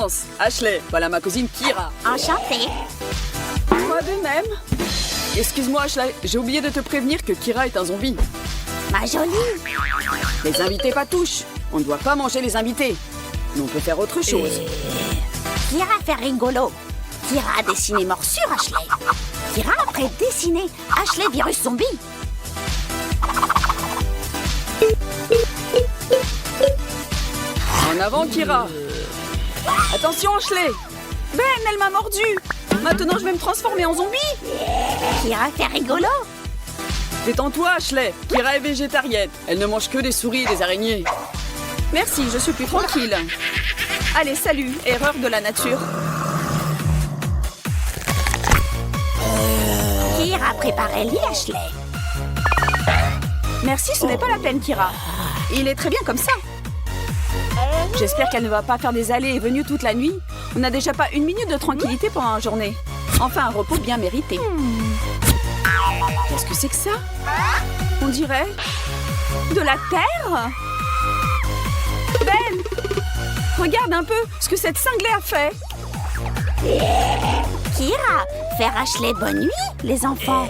Confiance. Ashley, voilà ma cousine Kira. Enchantée. Moi de même. Excuse-moi Ashley, j'ai oublié de te prévenir que Kira est un zombie. Ma jolie. Les invités pas touchent. On ne doit pas manger les invités. Mais on peut faire autre chose. Kira fait rigolo. Kira a dessiné morsure, Ashley. Kira après dessiner Ashley virus zombie. En avant Kira. Attention Ashley. Ben, elle m'a mordu. Maintenant je vais me transformer en zombie. Kira fait rigolo. Détends-toi Ashley. Kira est végétarienne. Elle ne mange que des souris et des araignées. Merci, je suis plus tranquille. Allez, salut, erreur de la nature. Kira prépare le lit, Ashley. Merci, ce n'est pas la peine, Kira. Il est très bien comme ça. J'espère qu'elle ne va pas faire des allées et venues toute la nuit. On n'a déjà pas une minute de tranquillité pendant la journée. Enfin, un repos bien mérité. Qu'est-ce que c'est que ça? On dirait de la terre. Ben, regarde un peu ce que cette cinglée a fait. Kira, faire Ashley bonne nuit, les enfants.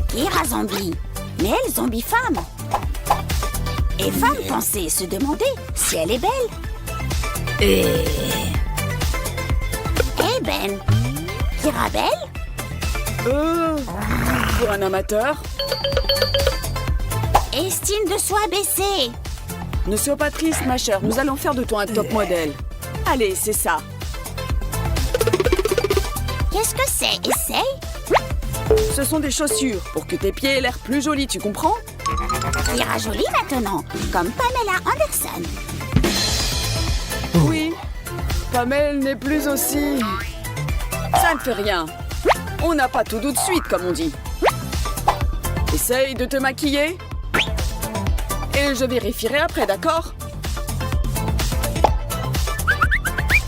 Kira zombie, mais elle zombie femme. Et femme pensait se demander si elle est belle. Eh Ben, Kira belle? Pour un amateur. Estime de soi baissée. Ne sois pas triste, ma chère. Nous allons faire de toi un top modèle. Allez, c'est ça. Qu'est-ce que c'est? Essaye. Ce sont des chaussures pour que tes pieds aient l'air plus jolis, tu comprends? Kira jolie maintenant, comme Pamela Anderson. Oui. Pamela n'est plus aussi... Ça ne fait rien. On n'a pas tout de suite, comme on dit. Essaye de te maquiller. Et je vérifierai après, d'accord?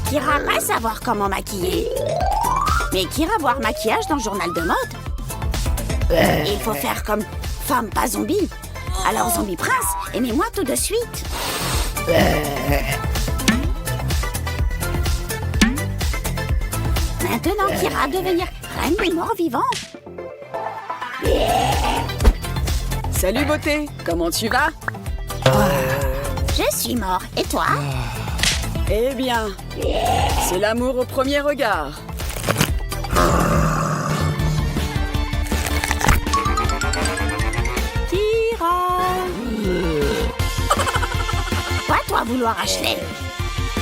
Kira va savoir comment maquiller. Mais Kira voir maquillage dans le journal de mode. Il faut faire comme femme pas zombie. Alors zombie prince, aimez-moi tout de suite. Maintenant Kira devenir reine des morts vivants. Salut, beauté. Comment tu vas? Je suis mort. Et toi? Eh bien, c'est l'amour au premier regard. Kira! Quoi toi vouloir Ashley?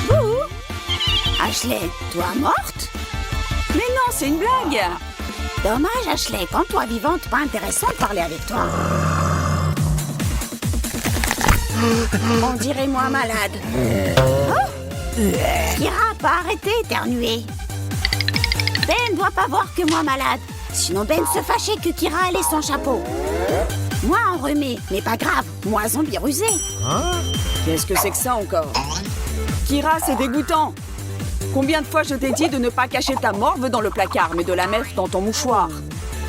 Bouh! Ashley, toi morte? Mais non, c'est une blague. Dommage Ashley, quand toi vivante, pas intéressant de parler avec toi. On dirait moi malade. Oh! Kira, pas arrêter d'éternuer. Ben doit pas voir que moi malade. Sinon Ben se fâchait que Kira allait son chapeau. Moi enrhumé, mais pas grave. Moi zombie rusé. Qu'est-ce que c'est que ça encore? Kira, c'est dégoûtant. Combien de fois je t'ai dit de ne pas cacher ta morve dans le placard, mais de la mettre dans ton mouchoir?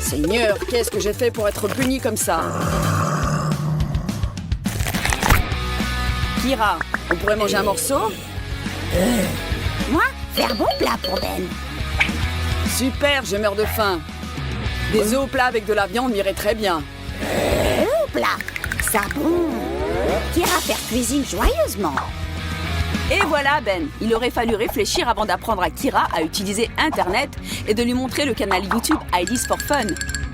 Seigneur, qu'est-ce que j'ai fait pour être punie comme ça? Kira, on pourrait manger un morceau? Moi, faire bon plat pour Ben. Super, je meurs de faim. Des œufs au plat avec de la viande m'irait très bien. Plat, ça bon. Kira faire cuisine joyeusement. Et voilà Ben, il aurait fallu réfléchir avant d'apprendre à Kira à utiliser Internet et de lui montrer le canal YouTube Ideas for Fun.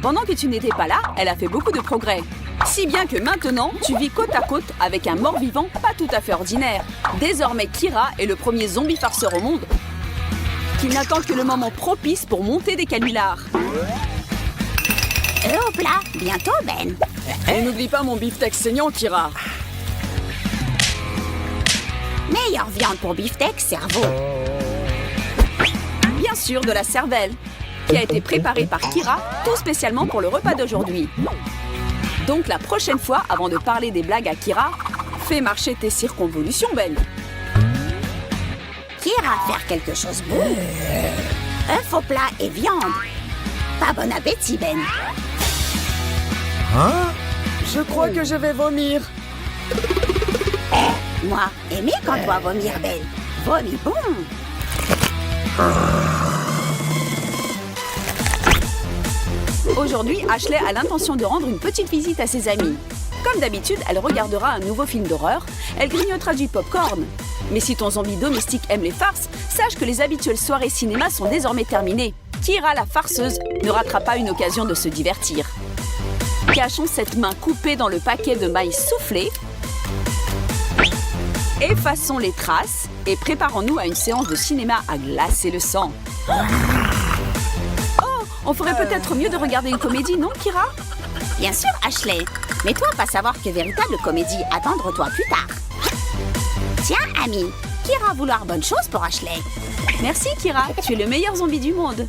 Pendant que tu n'étais pas là, elle a fait beaucoup de progrès. Si bien que maintenant, tu vis côte à côte avec un mort-vivant pas tout à fait ordinaire. Désormais, Kira est le premier zombie farceur au monde qui n'attend que le moment propice pour monter des canulars. Au plat, bientôt Ben. Et n'oublie pas mon beefsteak saignant, Kira. Meilleure viande pour beefsteak, cerveau. Bien sûr, de la cervelle, qui a été préparée par Kira, tout spécialement pour le repas d'aujourd'hui. Donc la prochaine fois, avant de parler des blagues à Kira, fais marcher tes circonvolutions, Ben. Kira faire quelque chose de bon. Œuf au plat et viande. Pas bon appétit, Ben. Je crois que je vais vomir. Moi, aimé quand on doit vomir, Ben. Vomis bon. Aujourd'hui, Ashley a l'intention de rendre une petite visite à ses amis. Comme d'habitude, elle regardera un nouveau film d'horreur, elle grignotera du popcorn. Mais si ton zombie domestique aime les farces, sache que les habituelles soirées cinéma sont désormais terminées. Kira, la farceuse, ne ratera pas une occasion de se divertir. Cachons cette main coupée dans le paquet de maïs soufflé. Effaçons les traces et préparons-nous à une séance de cinéma à glacer le sang. Oh, on ferait peut-être mieux de regarder une comédie, non, Kira? Bien sûr, Ashley. Mais toi, pas savoir que véritable comédie, attendre-toi plus tard. Tiens, ami, Kira vouloir bonne chose pour Ashley. Merci, Kira, tu es le meilleur zombie du monde.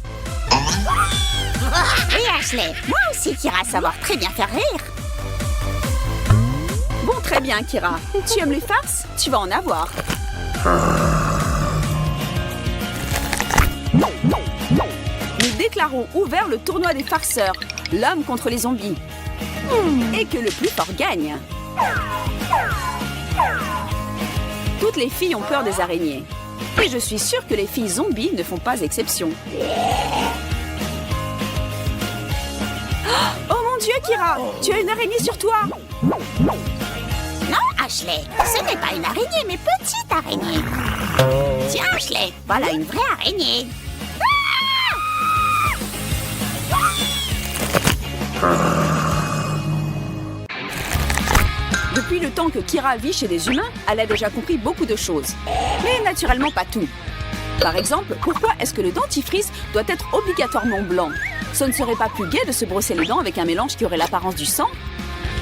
Oui, Ashley, moi aussi, Kira savoir très bien faire rire. Bon, très bien, Kira. Tu aimes les farces? Tu vas en avoir. Nous déclarons ouvert le tournoi des farceurs, l'homme contre les zombies. Et que le plus fort gagne. Toutes les filles ont peur des araignées. Et je suis sûre que les filles zombies ne font pas exception. Oh mon Dieu, Kira! Tu as une araignée sur toi! Non, Ashley, ce n'est pas une araignée, mais petite araignée. Tiens, Ashley, voilà une vraie araignée. Depuis le temps que Kira vit chez des humains, elle a déjà compris beaucoup de choses. Mais naturellement pas tout. Par exemple, pourquoi est-ce que le dentifrice doit être obligatoirement blanc? Ce ne serait pas plus gai de se brosser les dents avec un mélange qui aurait l'apparence du sang?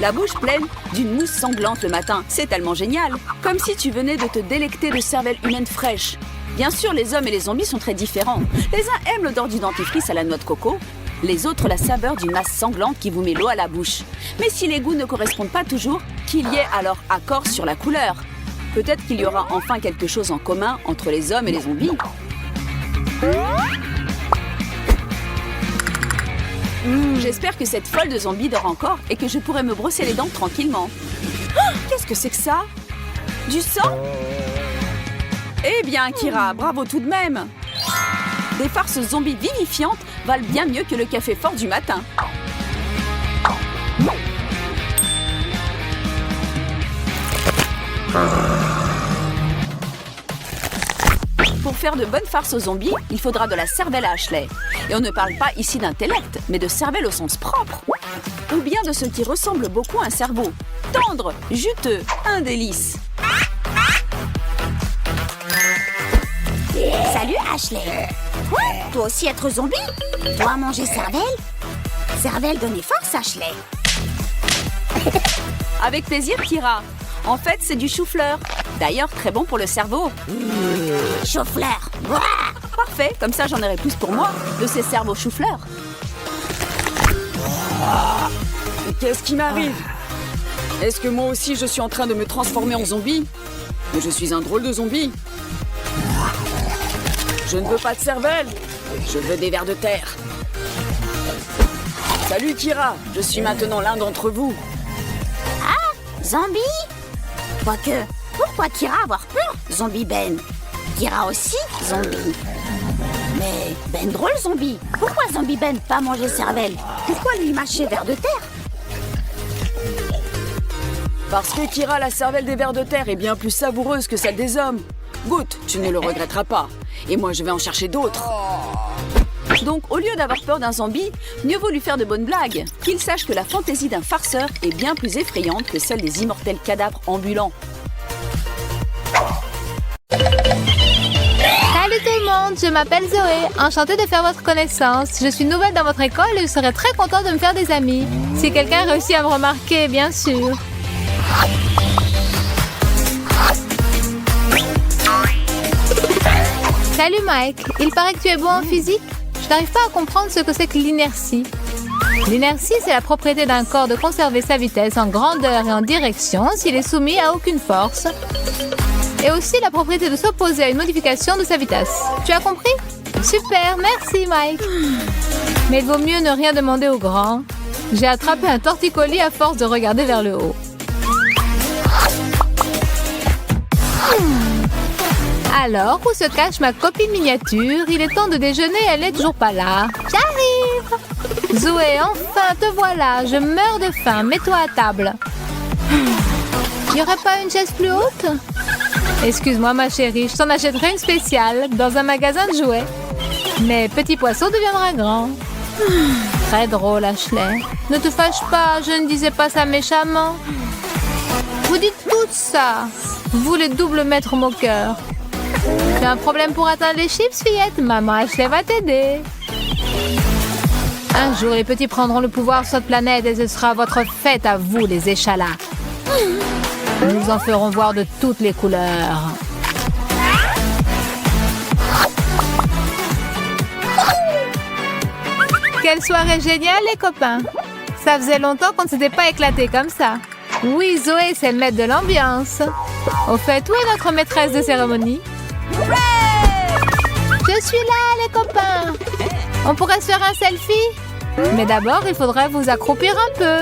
La bouche pleine d'une mousse sanglante le matin, c'est tellement génial. Comme si tu venais de te délecter de cervelle humaine fraîche. Bien sûr, les hommes et les zombies sont très différents. Les uns aiment l'odeur du dentifrice à la noix de coco, les autres la saveur d'une masse sanglante qui vous met l'eau à la bouche. Mais si les goûts ne correspondent pas toujours, qu'il y ait alors accord sur la couleur. Peut-être qu'il y aura enfin quelque chose en commun entre les hommes et les zombies. J'espère que cette folle de zombie dort encore et que je pourrai me brosser les dents tranquillement. Oh, qu'est-ce que c'est que ça? Du sang? Eh bien, Kira, bravo tout de même. Des farces zombies vivifiantes valent bien mieux que le café fort du matin. Pour faire de bonnes farces aux zombies, il faudra de la cervelle à Ashley. Et on ne parle pas ici d'intellect, mais de cervelle au sens propre. Ou bien de ce qui ressemble beaucoup à un cerveau. Tendre, juteux, un délice. Salut, Ashley. Quoi? Toi aussi être zombie? Toi manger cervelle? Cervelle donner force, Ashley. Avec plaisir, Kira. En fait, c'est du chou-fleur. D'ailleurs, très bon pour le cerveau. Chou-fleur. Parfait, comme ça j'en aurai plus pour moi, de ces cerveaux chou-fleur. Qu'est-ce qui m'arrive? Est-ce que moi aussi je suis en train de me transformer en zombie? Ou je suis un drôle de zombie? Je ne veux pas de cervelle, je veux des vers de terre. Salut Kira, je suis maintenant l'un d'entre vous. Ah, zombie? Quoique, pourquoi Kira avoir peur? Zombie Ben. Kira aussi, zombie. Mais Ben drôle zombie. Pourquoi zombie Ben pas manger cervelle? Pourquoi lui mâcher vers de terre? Parce que Kira, la cervelle des vers de terre est bien plus savoureuse que celle des hommes. Goûte, tu ne le regretteras pas. Et moi, je vais en chercher d'autres. Donc, au lieu d'avoir peur d'un zombie, mieux vaut lui faire de bonnes blagues. Qu'il sache que la fantaisie d'un farceur est bien plus effrayante que celle des immortels cadavres ambulants. Salut tout le monde, je m'appelle Zoé. Enchantée de faire votre connaissance. Je suis nouvelle dans votre école et je serais très contente de me faire des amis. Si quelqu'un réussit à me remarquer, bien sûr. Salut Mike, il paraît que tu es bon en physique. Je n'arrive pas à comprendre ce que c'est que l'inertie. L'inertie, c'est la propriété d'un corps de conserver sa vitesse en grandeur et en direction s'il est soumis à aucune force. Et aussi la propriété de s'opposer à une modification de sa vitesse. Tu as compris? Super, merci Mike. Mais il vaut mieux ne rien demander aux grands. J'ai attrapé un torticolis à force de regarder vers le haut. Alors, où se cache ma copine miniature? Il est temps de déjeuner, elle n'est toujours pas là. J'arrive! Zoé, enfin, te voilà. Je meurs de faim. Mets-toi à table. Il n'y aurait pas une chaise plus haute? Excuse-moi, ma chérie, je t'en achèterai une spéciale dans un magasin de jouets. Mais petit poisson deviendra grand. Très drôle, Ashley. Ne te fâche pas, je ne disais pas ça méchamment. Vous dites tout ça. Vous, les doubles maîtres moqueurs. Tu as un problème pour atteindre les chips, fillette? Maman Ashley va t'aider. Un jour, les petits prendront le pouvoir sur cette planète et ce sera votre fête à vous, les échalas. Nous en ferons voir de toutes les couleurs. Quelle soirée géniale, les copains! Ça faisait longtemps qu'on ne s'était pas éclaté comme ça. Oui, Zoé, c'est le maître de l'ambiance. Au fait, où est notre maîtresse de cérémonie? Je suis là, les copains! On pourrait se faire un selfie? Mais d'abord, il faudrait vous accroupir un peu.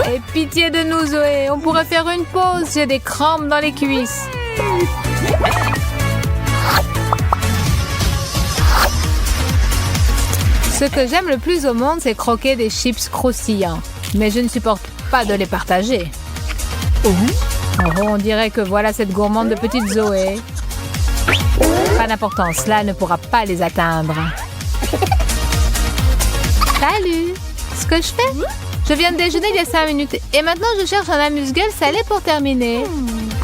Et pitié de nous, Zoé, on pourrait faire une pause, j'ai des crampes dans les cuisses. Ce que j'aime le plus au monde, c'est croquer des chips croustillants. Mais je ne supporte pas de les partager. Oh, on dirait que voilà cette gourmande de petite Zoé. Pas d'importance, cela ne pourra pas les atteindre. Salut! Ce que je fais? Je viens de déjeuner il y a 5 minutes et maintenant je cherche un amuse-gueule salé pour terminer.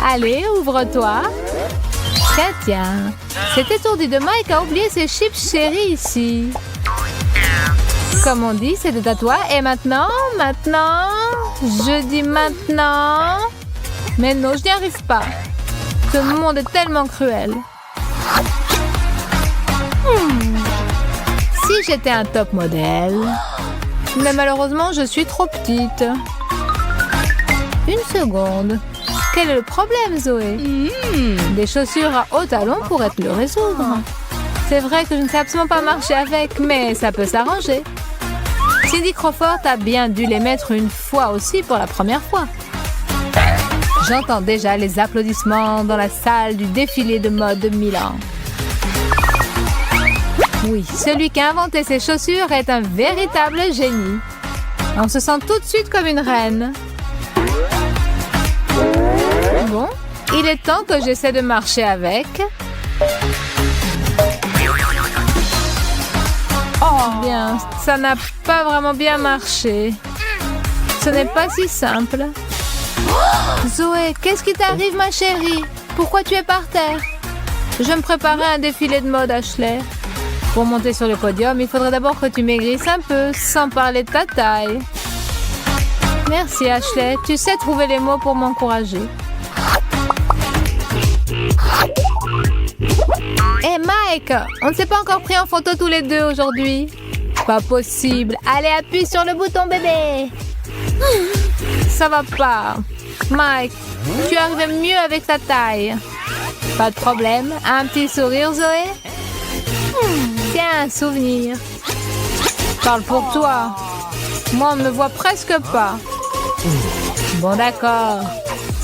Allez, ouvre-toi. Tiens. Cet étourdi de Mike a oublié ses chips chéris ici. Comme on dit, c'était à toi. Et maintenant, je dis maintenant. Mais non, je n'y arrive pas. Ce monde est tellement cruel. Si j'étais un top modèle... Mais malheureusement, je suis trop petite. Une seconde. Quel est le problème, Zoé? Des chaussures à hauts talons pourraient te le résoudre. C'est vrai que je ne sais absolument pas marcher avec, mais ça peut s'arranger. Cindy Crawford a bien dû les mettre une fois aussi pour la première fois. J'entends déjà les applaudissements dans la salle du défilé de mode de Milan. Oui, celui qui a inventé ces chaussures est un véritable génie. On se sent tout de suite comme une reine. Bon, il est temps que j'essaie de marcher avec. Oh bien, ça n'a pas vraiment bien marché. Ce n'est pas si simple. Zoé, qu'est-ce qui t'arrive, ma chérie? Pourquoi tu es par terre? Je me préparais à un défilé de mode, Ashley. Pour monter sur le podium, il faudrait d'abord que tu maigrisses un peu, sans parler de ta taille. Merci, Ashley. Tu sais trouver les mots pour m'encourager. Hé, Mike, on ne s'est pas encore pris en photo tous les deux aujourd'hui. Pas possible. Allez, appuie sur le bouton, bébé. Ça va pas. Mike, tu arrives mieux avec ta taille. Pas de problème. Un petit sourire, Zoé? Tiens, un souvenir. Parle pour toi. Moi, on ne me voit presque pas. Bon, d'accord.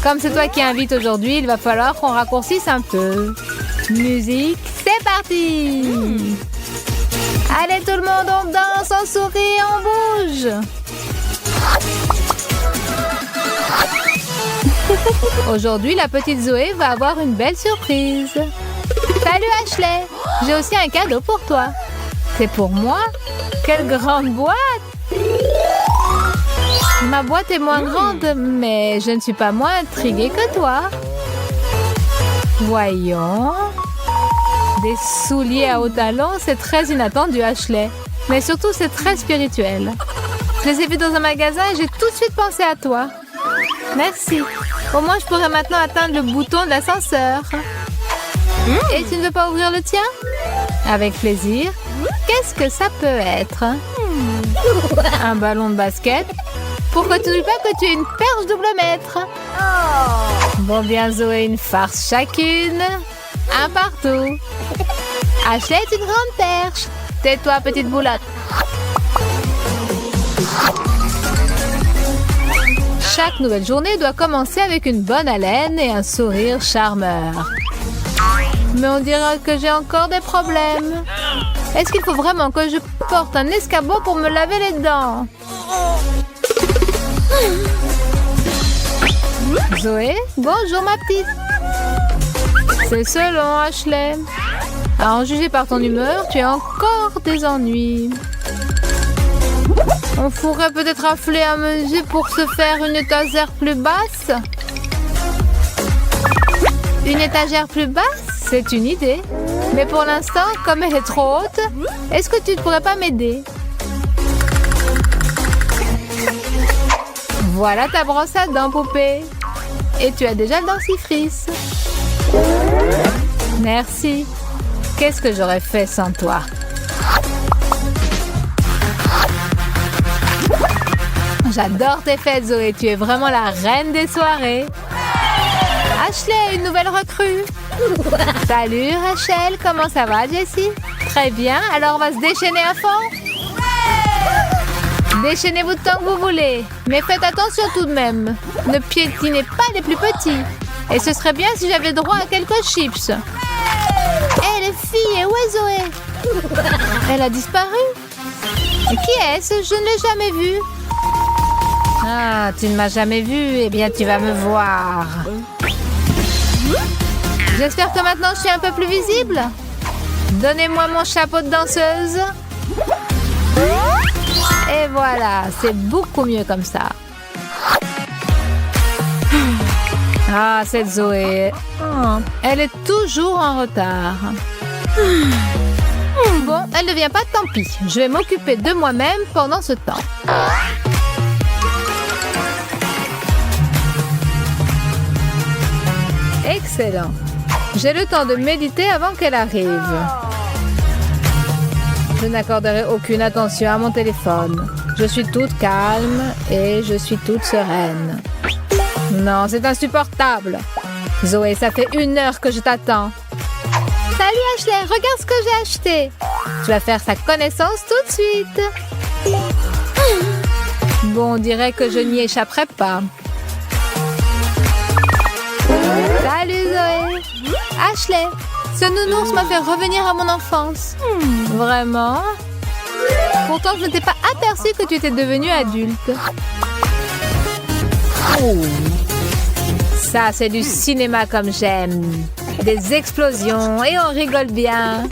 Comme c'est toi qui invite aujourd'hui, il va falloir qu'on raccourcisse un peu. Musique, c'est parti! Allez, tout le monde, on danse, on sourit, on bouge! Aujourd'hui, la petite Zoé va avoir une belle surprise. Salut Ashley! J'ai aussi un cadeau pour toi. C'est pour moi? Quelle grande boîte! Ma boîte est moins grande, mais je ne suis pas moins intriguée que toi. Voyons. Des souliers à hauts talons, c'est très inattendu, Ashley. Mais surtout, c'est très spirituel. Je les ai vus dans un magasin et j'ai tout de suite pensé à toi. Merci. Au moins, je pourrais maintenant atteindre le bouton de l'ascenseur. Et tu ne veux pas ouvrir le tien? Avec plaisir. Qu'est-ce que ça peut être? Un ballon de basket? Pourquoi tu ne dis pas que tu es une perche double mètre? Bon bien, Zoé, une farce chacune. Un partout. Ashley est une grande perche. Tais-toi, petite boulotte. Chaque nouvelle journée doit commencer avec une bonne haleine et un sourire charmeur. Mais on dirait que j'ai encore des problèmes. Est-ce qu'il faut vraiment que je porte un escabeau pour me laver les dents? Zoé, bonjour ma petite. C'est selon, Ashley. À en juger par ton humeur, tu as encore des ennuis. On pourrait peut-être affler à mesure pour se faire une étagère plus basse. Une étagère plus basse? C'est une idée. Mais pour l'instant, comme elle est trop haute, est-ce que tu ne pourrais pas m'aider? Voilà ta brosse à dents, poupée. Et tu as déjà le dentifrice. Merci. Qu'est-ce que j'aurais fait sans toi? J'adore tes fêtes, Zoé. Tu es vraiment la reine des soirées. Ashley, une nouvelle recrue. Salut, Rachel. Comment ça va, Jessie? Très bien. Alors, on va se déchaîner à fond. Déchaînez-vous tant que vous voulez. Mais faites attention tout de même. Ne piétinez pas les plus petits. Et ce serait bien si j'avais droit à quelques chips. Hé, les filles, où est Zoé? Elle a disparu. Qui est-ce? Je ne l'ai jamais vue. Ah, tu ne m'as jamais vue. Eh bien, tu vas me voir. J'espère que maintenant, je suis un peu plus visible. Donnez-moi mon chapeau de danseuse. Et voilà, c'est beaucoup mieux comme ça. Ah, cette Zoé. Elle est toujours en retard. Bon, elle ne vient pas, tant pis. Je vais m'occuper de moi-même pendant ce temps. Excellent. J'ai le temps de méditer avant qu'elle arrive. Je n'accorderai aucune attention à mon téléphone. Je suis toute calme et je suis toute sereine. Non, c'est insupportable. Zoé, ça fait 1 heure que je t'attends. Salut Ashley, regarde ce que j'ai acheté. Tu vas faire sa connaissance tout de suite. Bon, on dirait que je n'y échapperai pas. Salut Zoé. Ashley, ce nounours m'a fait revenir à mon enfance. Vraiment? Pourtant, je ne t'ai pas aperçu que tu étais devenue adulte. Ça, c'est du cinéma comme j'aime. Des explosions et on rigole bien.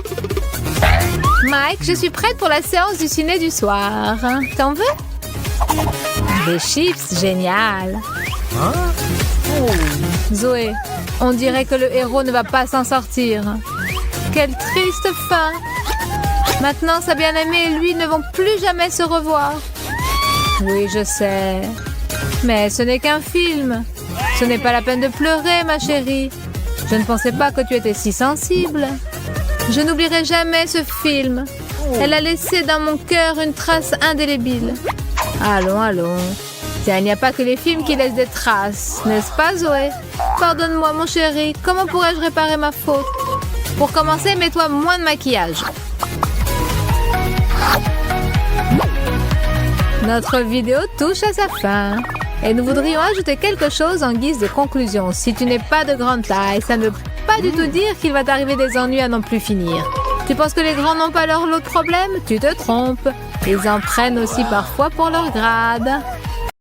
Mike, je suis prête pour la séance du ciné du soir. T'en veux? Des chips, génial. Zoé, on dirait que le héros ne va pas s'en sortir. Quelle triste fin. Maintenant, sa bien-aimée et lui ne vont plus jamais se revoir. Oui, je sais. Mais ce n'est qu'un film. Ce n'est pas la peine de pleurer, ma chérie. Je ne pensais pas que tu étais si sensible. Je n'oublierai jamais ce film. Elle a laissé dans mon cœur une trace indélébile. Allons, allons. Tiens, il n'y a pas que les films qui laissent des traces, n'est-ce pas, Zoé? Pardonne-moi, mon chéri. Comment pourrais-je réparer ma faute? Pour commencer, mets-toi moins de maquillage. Notre vidéo touche à sa fin. Et nous voudrions ajouter quelque chose en guise de conclusion. Si tu n'es pas de grande taille, ça ne veut pas du tout dire qu'il va t'arriver des ennuis à n'en plus finir. Tu penses que les grands n'ont pas leur lot de problèmes? Tu te trompes. Ils en prennent aussi parfois pour leur grade.